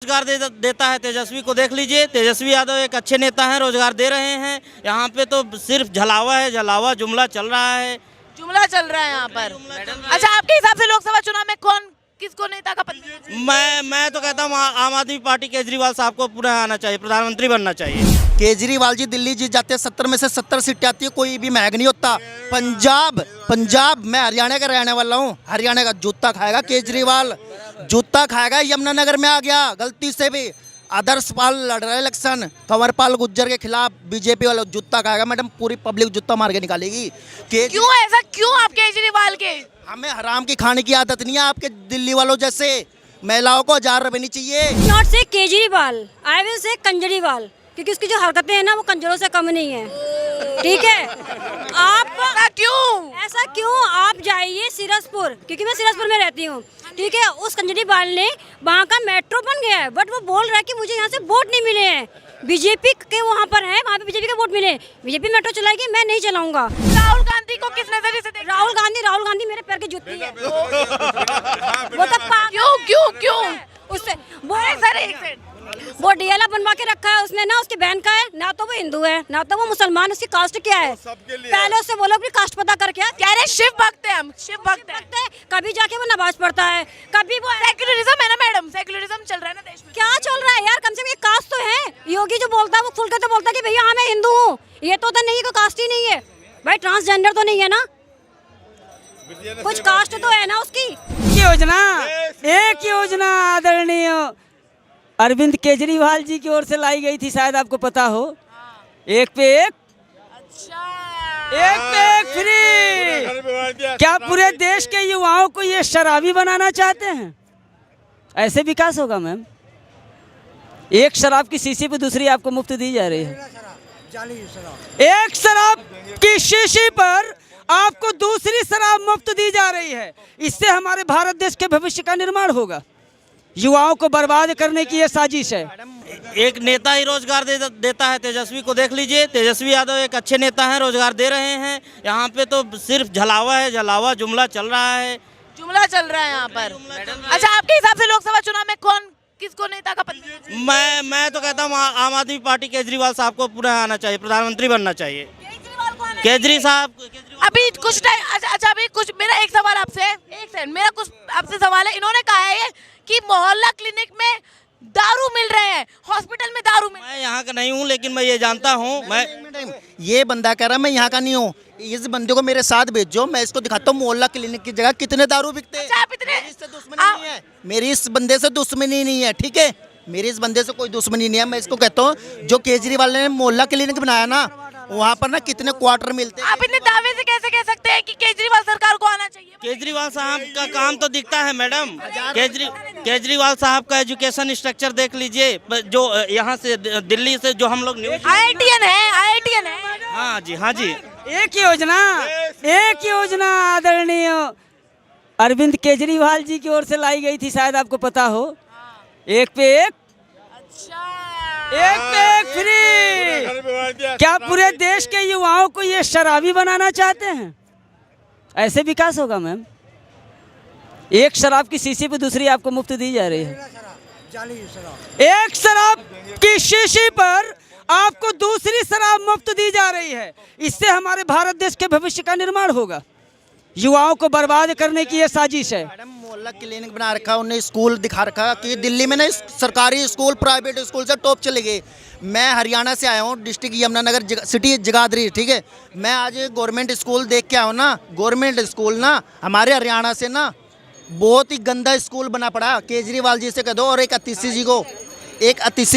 रोजगार देता है। तेजस्वी को देख लीजिए, तेजस्वी यादव एक अच्छे नेता हैं, रोजगार दे रहे हैं। यहाँ पे तो सिर्फ झलावा जुमला चल रहा है। जुमला चल रहा है यहाँ पर। अच्छा, आपके हिसाब से लोकसभा चुनाव में कौन किसको नेता का पद? मैं तो कहता हूँ आम आदमी पार्टी केजरीवाल साहब को पुनः आना चाहिए, प्रधानमंत्री बनना चाहिए। केजरीवाल जी दिल्ली जीत जाते हैं, 70 में से 70 सीटें आती है, कोई भी महंग नहीं होता। पंजाब मैं हरियाणा का रहने वाला हूँ, हरियाणा का जूता खाएगा केजरीवाल, जूता खाएगा। यमुनानगर में आ गया गलती से भी, आदर्श पाल लड़ रहा है इलेक्शन, कंवरपाल गुज्जर के खिलाफ, बीजेपी वाला जूता खाएगा। मैडम पूरी पब्लिक जूता मार के निकालेगी। क्यों ऐसा, क्यों आप केजरीवाल के? हमें हराम की खाने की आदत नहीं है आपके दिल्ली वालों जैसे। महिलाओं को 1000 रुपए नहीं चाहिए। नॉट से केजरीवाल, आई विल से कंजरीवाल, क्योंकि उसकी जो हरकतें हैं ना वो कंजरों से कम नहीं है। ठीक है, आप ऐसा क्यों आप जाइए सिरसपुर, क्योंकि मैं सिरसपुर में रहती हूँ। ठीक है, उस कंजरीवाल ने वहाँ का मेट्रो बन गया है, बट वो बोल रहा है कि मुझे यहाँ से वोट नहीं मिले हैं। बीजेपी के वहाँ पर है, वहाँ पे बीजेपी के वोट मिले। बीजेपी मेट्रो चलाएगी, मैं नहीं चलाऊंगा। राहुल गांधी को किस नजरिए से देखते? राहुल गांधी मेरे पैर की जूती है। वो तो क्यों उससे वो वो डीएलए बनवा के रखा है उसने ना, उसकी बहन का है ना, तो वो हिंदू है ना तो वो मुसलमान। उसकी कास्ट क्या है पहले उससे बोलो, अपनी कास्ट पता करके। कह रहे शिव भक्त है, हम शिव भक्त है। कभी जाके वो नमाज पढ़ता है, कभी वो सेक्युलरिज्म है ना मैडम, सेक्युलरिज्म चल रहा है ना देश में। क्या चल रहा है यार, कम से कम एक कास्ट तो है। योगी जो बोलता है वो खुल के तो बोलता है कि भैया हाँ मैं हिंदू हूँ, ये तो नहीं, कोई कास्ट ही नहीं है भाई। ट्रांसजेंडर तो नहीं है ना, कुछ कास्ट तो है ना उसकी। एक योजना आदरणीय अरविंद केजरीवाल जी की ओर से लाई गई थी, शायद आपको पता हो। एक पे एक, एक पे एक फ्री। क्या पूरे देश के युवाओं को ये शराबी बनाना चाहते हैं? ऐसे विकास होगा मैम? एक शराब की शीशी पे दूसरी आपको मुफ्त दी जा रही है। एक शराब की शीशी पर आपको दूसरी शराब मुफ्त दी जा रही है। इससे हमारे भारत देश के भविष्य का निर्माण होगा। युवाओं को बर्बाद करने की ये साजिश है। एक नेता ही रोजगार देता है। तेजस्वी को देख लीजिए, तेजस्वी यादव एक अच्छे नेता हैं, रोजगार दे रहे हैं। यहाँ पे तो सिर्फ झलावा जुमला चल रहा है। जुमला चल रहा है यहाँ पर। अच्छा, आपके हिसाब से लोकसभा चुनाव में कौन किसको नेता का पद? मैं तो कहता हूँ आम आदमी पार्टी केजरीवाल साहब को पुनः आना चाहिए, प्रधानमंत्री बनना चाहिए। केजरी साहब अभी कुछ टाइम, अच्छा अभी कुछ, मेरा एक सवाल आपसे, एक सेकंड, मेरा कुछ आपसे सवाल है। इन्होंने कहा है कि मोहल्ला क्लिनिक में दारू मिल रहे हैं, हॉस्पिटल में दारू मिल। मैं यहाँ का नहीं हूँ, लेकिन मैं ये जानता हूँ। ये बंदा कह रहा मैं यहाँ का नहीं हूँ, इस बंदे को मेरे साथ भेजो, मैं इसको दिखाता हूँ मोहल्ला क्लिनिक की जगह कितने दारू बिकते हैं। अच्छा, आप इतने मेरी इससे दुश्मनी नहीं है, मेरी इस बंदे से दुश्मनी नहीं है। ठीक है, मेरी इस बंदे से कोई दुश्मनी नहीं है। मैं इसको कहता हूँ जो केजरीवाल ने मोहल्ला क्लिनिक बनाया ना, वहाँ पर ना कितने क्वार्टर मिलते हैं। आप इतने दावे से कैसे कह सकते हैं कि केजरीवाल सरकार को आना चाहिए? केजरीवाल साहब का काम तो दिखता है मैडम। केजरीवाल साहब का एजुकेशन स्ट्रक्चर देख लीजिए, जो यहाँ से दिल्ली से जो हम लोग IITian है। हाँ जी। एक योजना आदरणीय अरविंद केजरीवाल जी की ओर से लाई गई थी, शायद आपको पता हो। एक पे एक, एक पे एक फ्री। क्या पूरे देश के युवाओं को ये शराबी बनाना चाहते हैं? ऐसे विकास होगा मैम? एक शराब की शीशी पे दूसरी आपको मुफ्त दी जा रही है। एक शराब की शीशी पर आपको दूसरी शराब मुफ्त दी जा रही है। इससे हमारे भारत देश के भविष्य का निर्माण होगा। युवाओं को बर्बाद करने की ये साजिश है। मैडम मोहल्ला क्लिनिक बना रखा, उन्हें स्कूल दिखा रखा कि दिल्ली में ना सरकारी स्कूल प्राइवेट स्कूल से टॉप चले गए। मैं हरियाणा से आया हूँ, डिस्ट्रिक्ट यमुनानगर सिटी जगाधरी। ठीक है, मैं आज गवर्नमेंट स्कूल देख के आया हूँ ना। गवर्नमेंट स्कूल ना हमारे हरियाणा से ना बहुत ही गंदा स्कूल बना पड़ा। केजरीवाल जी से कह दो, और एक अतिशी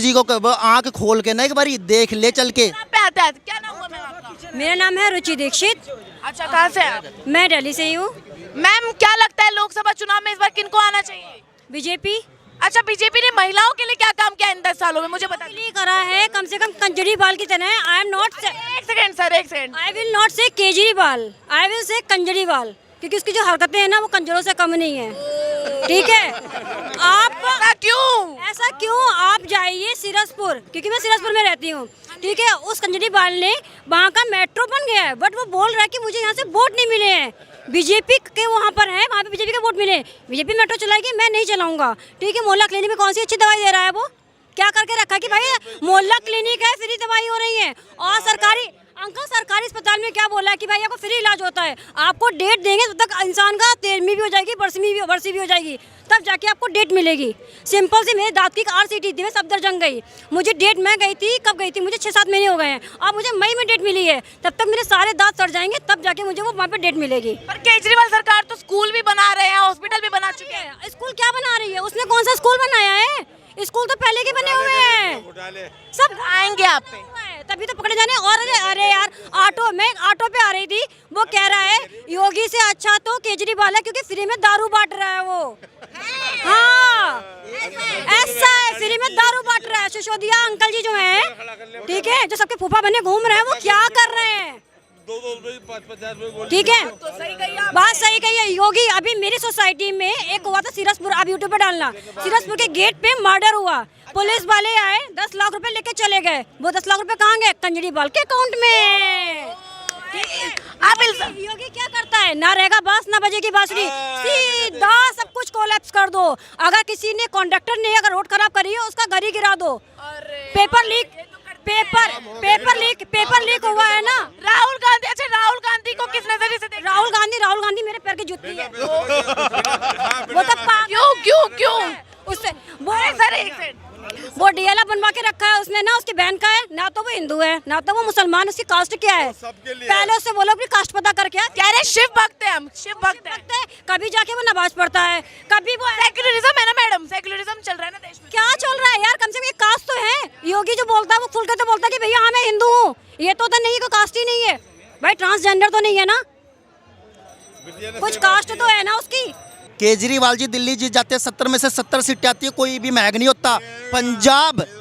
जी को कह दो, आँख खोल के ना एक बार देख ले चल के। क्या नाम हुआ मैम आपका? मेरा नाम है रुचि दीक्षित। अच्छा, कहाँ से हैं? मैं दिल्ली से ही हूँ। मैम, क्या लगता है लोकसभा चुनाव में इस बार किनको आना चाहिए? बीजेपी। अच्छा, बीजेपी ने महिलाओं के लिए क्या काम किया इन 10 सालों में, मुझे बता दीजिए। करा है कम से कम कंजरीवाल की तरह। आई एम नॉट, एक सेकंड सर, एक सेकंड। आई विल नॉट से केजरीवाल, आई विल से कंजरीवाल, क्योंकि उसकी जो हरकतें हैं ना वो कंजरों से कम नहीं है। ठीक है, आप ऐसा क्यों आप जाइए सिरसपुर, क्योंकि मैं सिरसपुर में रहती हूँ। ठीक है, उस कंजरीवाल ने वहाँ का मेट्रो बन गया है, बट वो बोल रहा है कि मुझे यहाँ से वोट नहीं मिले हैं। बीजेपी के वहाँ पर है, वहाँ पे बीजेपी का वोट मिले, बीजेपी मेट्रो चलाएगी, मैं नहीं चलाऊंगा। ठीक है, मोहल्ला क्लिनिक में कौन सी अच्छी दवाई दे रहा है? वो क्या करके रखा है कि भाई मोहल्ला क्लिनिक है, फ्री दवाई हो रही है। और सरकारी अंकल सरकारी अस्पताल में क्या बोला है कि भाई आपको फ्री इलाज होता है। आपको डेट देंगे तब तक इंसान का 13वीं भी हो जाएगी, 12वीं भी हो जाएगी, तब जाके आपको डेट मिलेगी। सिंपल सी मेरे दांत की RCT थी, मैं सफदर जंग गई, मुझे डेट मैं गई थी, कब गई थी, मुझे 6-7 महीने हो गए हैं, अब मुझे मई में डेट मिली है। तब तक मेरे सारे दांत सड़ जाएंगे, तब जाके मुझे वो वहाँ पे डेट मिलेगी। पर केजरीवाल सरकार तो स्कूल भी बना रहे हैं, हॉस्पिटल भी बना चुके हैं। स्कूल क्या बना रही है? उसने कौन सा स्कूल बनाया है? स्कूल तो पहले के बने हुए हैं, सब आएंगे आप पे। तभी तो पकड़े जाने। और अरे यार, ऑटो पे आ रही थी, वो कह रहा है योगी से अच्छा तो केजरीवाल है, क्योंकि फ्री में दारू बांट रहा है वो। हाँ, ऐसा है, फ्री में दारू बांट रहा है। सिसोदिया अंकल जी जो हैं, ठीक है, जो सबके फूफा बने घूम रहे हैं, वो क्या कर रहे हैं? 2-2 ठीक है, बात सही कही है योगी। अभी मेरी सोसाइटी में एक हुआ था सीरसपुर, आप यूट्यूब पे डालना, सीरसपुर के गेट पे मर्डर हुआ, पुलिस वाले आए, 10 लाख रुपए लेके चले गए। वो 10 लाख रुपए कहाँ गए? केजरीवाल के अकाउंट में। आप योगी क्या करता है? ना रहेगा बस, ना बजेगी बांसुरी, सीधा सब कुछ कोलैप्स कर दो। अगर किसी ने कॉन्ट्रैक्टर ने अगर रोड खराब करी है, उसका घर ही गिरा दो। पेपर लीक हुआ है ना। राहुल गांधी, अच्छा राहुल गांधी को किस नजरिए से देखते? राहुल गांधी मेरे पैर की जूती है। वो तो क्यों उससे वो वो डीएलए बनवा के रखा है उसने ना, उसकी बहन का है ना, तो वो हिंदू है ना तो वो मुसलमान, उसकी कास्ट क्या है? पहले उससे बोलो अपनी कास्ट पता करके। कह रहे शिव भक्त है, हम शिव भक्त है। कभी जाके वो नमाज पढ़ता है, कभी वो सेक्युलरिज्म है ना मैडम, सेक्युलरिज्म चल रहा है ना देश में। क्या चल रहा है यार? कम से कम एक कास्ट तो है। योगी जो बोलता है वो खुल के तो बोलता है कि भैया हाँ मैं हिंदू हूँ, ये तो नहीं, कोई कास्ट ही नहीं है भाई, ट्रांसजेंडर तो नहीं है ना, कुछ कास्ट तो है ना उसकी। केजरीवाल जी दिल्ली जीत जाते हैं, 70 में से 70 सीटें आती है, कोई भी महंग नहीं होता।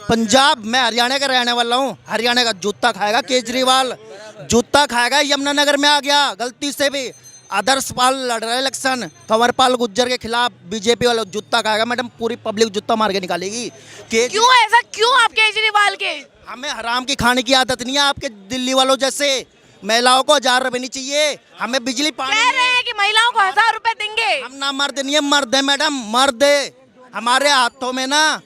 पंजाब मैं हरियाणा का रहने वाला हूँ, हरियाणा का जूता खाएगा केजरीवाल, जूता खाएगा। यमुनानगर में आ गया गलती से भी, आदर्श पाल लड़ रहा है इलेक्शन, कंवरपाल गुज्जर के खिलाफ, बीजेपी वाला जूता खाएगा मैडम, पूरी पब्लिक जूता मार के निकालेगी। क्यों ऐसा, क्यों आप केजरीवाल के? हमें हराम की खाने की आदत नहीं है आपके दिल्ली वालों जैसे। महिलाओं को 1000 रुपए नहीं चाहिए, हमें बिजली पानी। कह रहे हैं कि महिलाओं को 1000 रुपए देंगे। हम ना मर्द नहीं है, मर्द है मैडम, मर्द है। हमारे हाथों में ना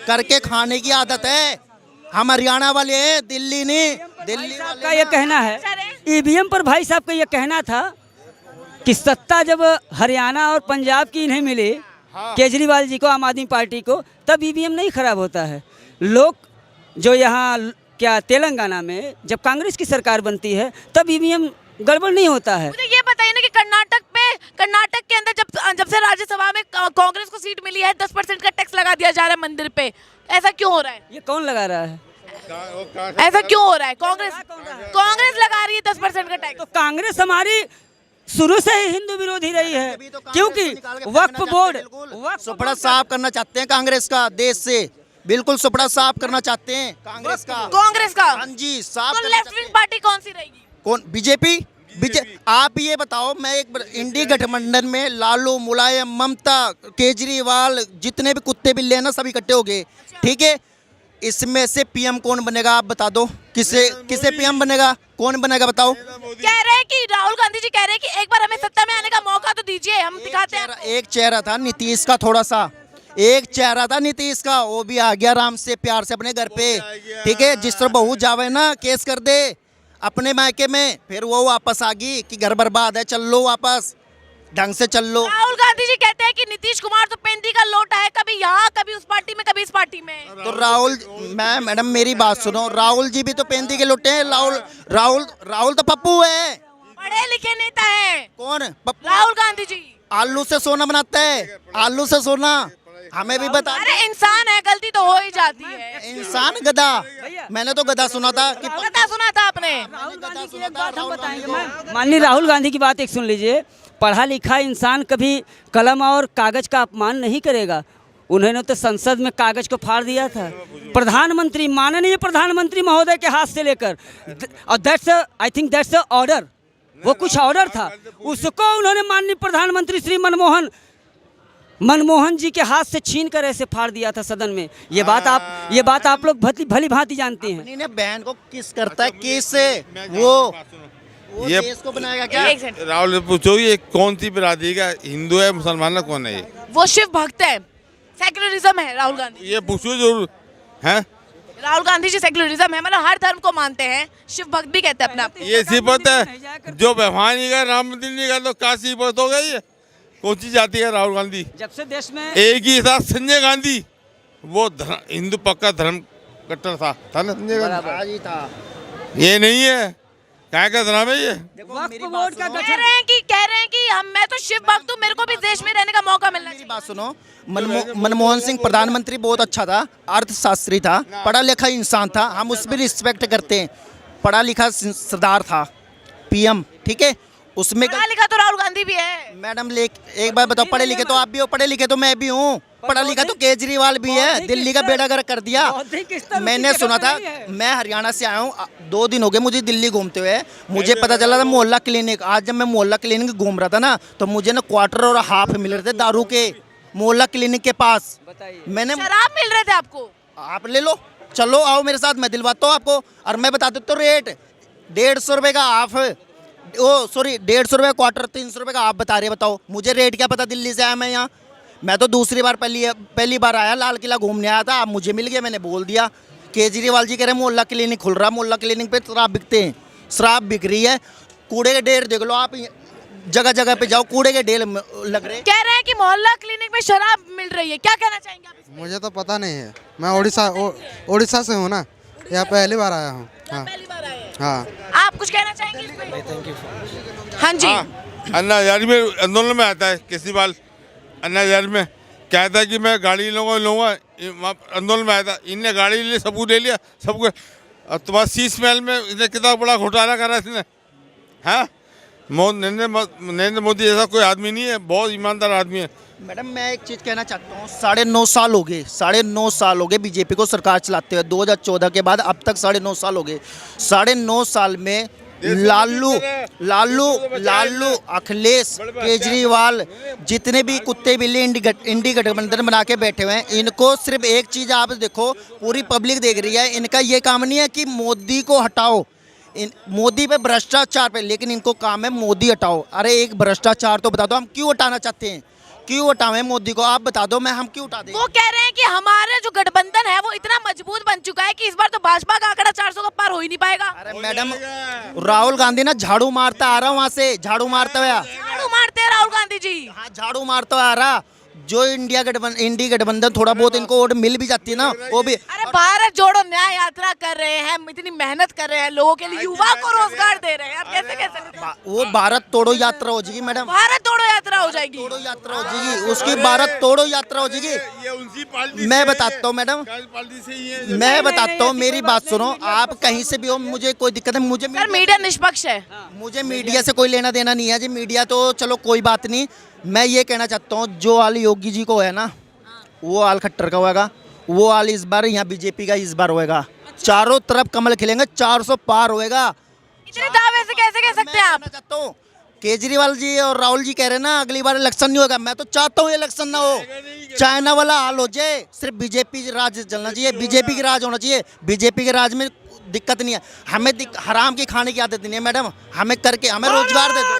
करके खाने की आदत है, हम हरियाणा वाले हैं, दिल्ली नहीं। दिल्ली का ये कहना है, ईवीएम पर भाई साहब का ये कहना था कि सत्ता जब हरियाणा और पंजाब की इन्हें मिली, केजरीवाल जी को, आम आदमी पार्टी को, तब ईवीएम नहीं खराब होता है। लोग जो यहाँ क्या तेलंगाना में जब कांग्रेस की सरकार बनती है तब ईवीएम गड़बड़ नहीं होता है। मुझे ये बताइए ना कि कर्नाटक के अंदर जब से राज्यसभा में कांग्रेस को सीट मिली है, 10% का टैक्स लगा दिया जा रहा है मंदिर पे। ऐसा क्यों हो रहा है? ये कौन लगा रहा है? ऐसा क्यों हो रहा है? कांग्रेस लगा रही है 10% का टैक्स। तो कांग्रेस हमारी शुरू से ही हिंदू विरोधी रही है, क्योंकि वक्फ बोर्ड सुपड़ा साफ करना चाहते हैं कांग्रेस का, देश से बिल्कुल सुपड़ा साफ करना चाहते हैं कांग्रेस का। हाँ जी, साफ। तो लेफ्ट विंग पार्टी कौन सी रहेगी? कौन? बीजेपी। आप ये बताओ, मैं एक इंडी गठबंधन में लालू, मुलायम, ममता, केजरीवाल, जितने भी कुत्ते बिल्ले हैं ना, सब इकट्ठे हो गए, ठीक है। इसमें से पीएम कौन बनेगा आप बता दो, किसे पीएम बनेगा, कौन बनेगा बताओ? कह रहे हैं कि राहुल गांधी जी कह रहे हैं कि एक बार हमें सत्ता में आने का मौका तो दीजिए, हम दिखाते हैं। एक चेहरा था नीतीश का, थोड़ा सा एक चेहरा था नीतीश का, वो भी आ गया आराम से प्यार से अपने घर पे, ठीक है। जिस तरह बहू जावे ना, केस कर दे अपने मायके में, फिर वो वापस आ गई कि घर बर्बाद है, चल लो वापस, ढंग से चल लो। राहुल गांधी जी कहते हैं कि नीतीश कुमार तो पेंदी का लोटा है, कभी यहाँ कभी उस पार्टी में कभी इस पार्टी में। तो मैडम मेरी बात सुनो, राहुल जी भी तो पेंदी के लोटे हैं। राहुल तो पप्पू है, पढ़े लिखे नेता है। कौन? राहुल गांधी जी आलू से सोना बनाता है, आलू से सोना, हमें भी बता। अरे इंसान है, गलती तो हो ही जाती है। इंसान गधा, मैंने तो गधा सुना था कि गधा सुना था आपने? माननीय राहुल गांधी की बात एक सुन लीजिए, पढ़ा लिखा इंसान कभी कलम और कागज का अपमान नहीं करेगा। उन्होंने तो संसद में कागज को फाड़ दिया था, प्रधानमंत्री, माननीय प्रधानमंत्री महोदय के हाथ से लेकर, और I think that's the order, वो कुछ ऑर्डर था, उसको उन्होंने माननीय प्रधानमंत्री श्री मनमोहन जी के हाथ से छीन कर ऐसे फाड़ दिया था सदन में। ये बात आप लोग भली भांति जानते हैं। अपनी ने बहन को किस करता है, किस वो ये देश को बनाएगा क्या? एक सेकंड, राहुल से पूछो ये कौन सी बिरादरी का हिंदू है मुसलमान है कौन है ये? वो शिव भक्त है, सेक्युलरिज्म है राहुल गांधी। ये पूछो जरूर हैं। राहुल गांधी जी सेक्युलरिज्म है, मतलब हर धर्म को मानते हैं, शिव भक्त भी कहते हैं अपने आप को। ये सिफत है जो व्यवहार नहीं कर राम मंदिर नहीं कर तो क्या सिफत हो गई है? कौन सी जाति है राहुल गांधी? जब से देश में एक ही था संजय गांधी, वो हिंदू पक्का धर्म कट्टर था ना संजय गांधी? आज ही था। ये नहीं है, क्या का धर्म है ये? वक्फ बोर्ड का कह रहे हैं कि मैं तो शिव भक्त हूँ, मेरे को भी देश में रहने का मौका मिलना मेरी चाहिए। बात सुनो, मनमोहन सिंह प्रधानमंत्री बहुत अच्छा था, अर्थशास्त्री था, पढ़ा लिखा इंसान था, हम उस पर रिस्पेक्ट करते हैं। पढ़ा लिखा सरदार था, पीएम, ठीक है, उसमें पढ़ा लिखा तो राहुल गांधी भी है। मैडम एक बार बताओ, पढ़े लिखे तो आप भी हो, पढ़े लिखे तो मैं भी हूँ, पढ़ा लिखा तो केजरीवाल भी है, दिल्ली का बेड़ा गर्क कर दिया। मैंने सुना था, मैं हरियाणा से आया हूँ, 2 दिन हो गए मुझे दिल्ली घूमते हुए, मुझे पता चला था मोहल्ला क्लिनिक। आज जब मैं मोहल्ला क्लिनिक घूम रहा था ना, तो मुझे ना क्वार्टर और हाफ मिल रहे थे दारू के मोहल्ला क्लिनिक के पास। मैंने शराब मिल रहे थे आपको? आप ले लो, चलो आओ मेरे साथ, मैं दिलवाता हूँ आपको। और मैं बता देता हूँ रेट, 150 रुपये का हाफ, ओ सॉरी 150 रुपये क्वार्टर, 300 रुपये का आप बता रहे, बताओ मुझे रेट क्या पता। दिल्ली से आया मैं यहाँ, मैं तो दूसरी बार पहली बार आया, लाल किला घूमने आया था, आप मुझे मिल गया, मैंने बोल दिया। केजरीवाल जी कह रहे मोहल्ला क्लिनिक खुल रहा, मोहल्ला क्लिनिक पे शराब बिकते हैं, शराब बिक रही है। कूड़े के ढेर देख लो आप, जगह जगह पे जाओ कूड़े के ढेर लग रहे हैं। कह रहे हैं कि मोहल्ला क्लिनिक में शराब मिल रही है, क्या कहना चाहेंगे आप इसमें? मुझे तो पता नहीं है, मैं उड़ीसा से हूँ ना, यहाँ पहली बार आया हूँ। हाँ पहली बार आए हैं। हाँ। आप कुछ कहना चाहेंगे इसमें? हाँ जी। अन्ना हजारी में आंदोलन में आता है केजरीवाल, अन्ना हजारी में कहता है कि मैं गाड़ी लूँगा, आंदोलन में आया था, इनने गाड़ी ले सबको ले लिया सबको। और तुम्हारा शीश महल में इन्हें कितना बड़ा घोटाला करा इसने, हाँ। नरेंद्र मोदी ऐसा कोई आदमी नहीं है, बहुत ईमानदार आदमी है। मैडम मैं एक चीज़ कहना चाहता हूँ, 9.5 साल हो गए, 9.5 साल हो गए बीजेपी को सरकार चलाते हुए, 2014 के बाद अब तक 9.5 साल हो गए। 9.5 साल में लालू अखिलेश केजरीवाल जितने भी कुत्ते बिल्ली इंडी गठबंधन बना के बैठे हुए हैं, इनको सिर्फ एक चीज़ आप देखो, पूरी पब्लिक देख रही है, इनका ये काम नहीं है कि मोदी को हटाओ, मोदी पे भ्रष्टाचार पे, लेकिन इनको काम है मोदी हटाओ। अरे एक भ्रष्टाचार तो बता दो, हम क्यों हटाना चाहते हैं, क्यों हटावें मोदी को, आप बता दो, मैं हम क्यों हटा दें। वो कह रहे हैं कि हमारा जो गठबंधन है वो इतना मजबूत बन चुका है कि इस बार तो भाजपा का आंकड़ा 400 का पार हो ही नहीं पाएगा। अरे मैडम, राहुल गांधी ना झाड़ू मारता आ रहा वहाँ से, झाड़ू मारता हुआ, झाड़ू मारते हैं राहुल गांधी जी। हाँ झाड़ू मारता हुआ आ रहा। जो इंडी गठबंधन थोड़ा बहुत इनको वोट मिल भी जाती है ना, वो भी। अरे भारत जोड़ो न्याय यात्रा कर रहे हैं, इतनी मेहनत कर रहे हैं, लोगों के लिए, युवा को रोजगार दे रहे हैं, आप कैसे कह सकते हैं? वो भारत तोड़ो यात्रा हो जाएगी मैडम, भारत तोड़ो यात्रा हो जाएगी। तोड़ो यात्रा हो जाएगी उसकी, भारत तोड़ो यात्रा हो जाएगी। ये उनकी पार्टी मैं बताता हूँ मैडम, पार्टी से ही है। मैं बताता हूँ, मेरी बात सुनो, आप कहीं से भी हो, मुझे कोई दिक्कत है, मुझे सर मीडिया निष्पक्ष है। मुझे मीडिया से कोई लेना देना नहीं है जी, मीडिया तो चलो कोई बात नहीं। मैं ये कहना चाहता हूँ, जो हाल योगी जी को है ना, वो हाल खट्टर का होगा, वो हाल इस बार यहाँ बीजेपी का इस बार होएगा। चारों तरफ कमल खिलेंगे, 400 पार होएगा। इतने दावे से कैसे कह सकते हैं आप? मैं चाहता हूँ, केजरीवाल जी और राहुल जी कह रहे हैं ना अगली बार इलेक्शन नहीं होगा, मैं तो चाहता हूँ इलेक्शन ना हो, चाइना वाला हाल हो जाए, सिर्फ बीजेपी राज चलना चाहिए, बीजेपी की राज होना चाहिए। बीजेपी के राज में दिक्कत नहीं है, हमें हराम की खाने की आदत नहीं है मैडम, हमें करके हमें रोजगार दे दो।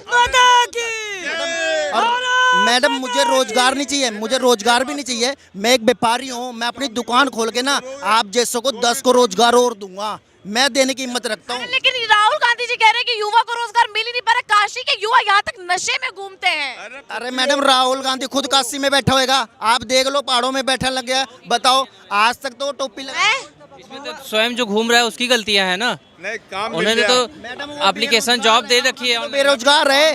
और मैडम मुझे रोजगार नहीं चाहिए, मुझे रोजगार भी नहीं चाहिए, मैं एक व्यापारी हूँ, मैं अपनी दुकान खोल के ना आप जैसों को 10 को रोजगार और दूंगा, मैं देने की हिम्मत रखता हूँ। लेकिन राहुल गांधी जी कह रहे हैं कि युवा को रोजगार मिल ही नहीं पा रहा, काशी के युवा यहाँ तक नशे में घूमते हैं। अरे मैडम, राहुल गांधी खुद काशी में बैठा होएगा, आप देख लो पहाड़ों में बैठा लग गया, बताओ आज तक तो टोपी लगा। इसमें तो स्वयं जो घूम रहा है उसकी गलतियां हैं ना, नहीं काम उन्होंने तो एप्लीकेशन जॉब दे रखी है। बेरोजगार है,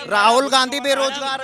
राहुल गांधी बेरोजगार है।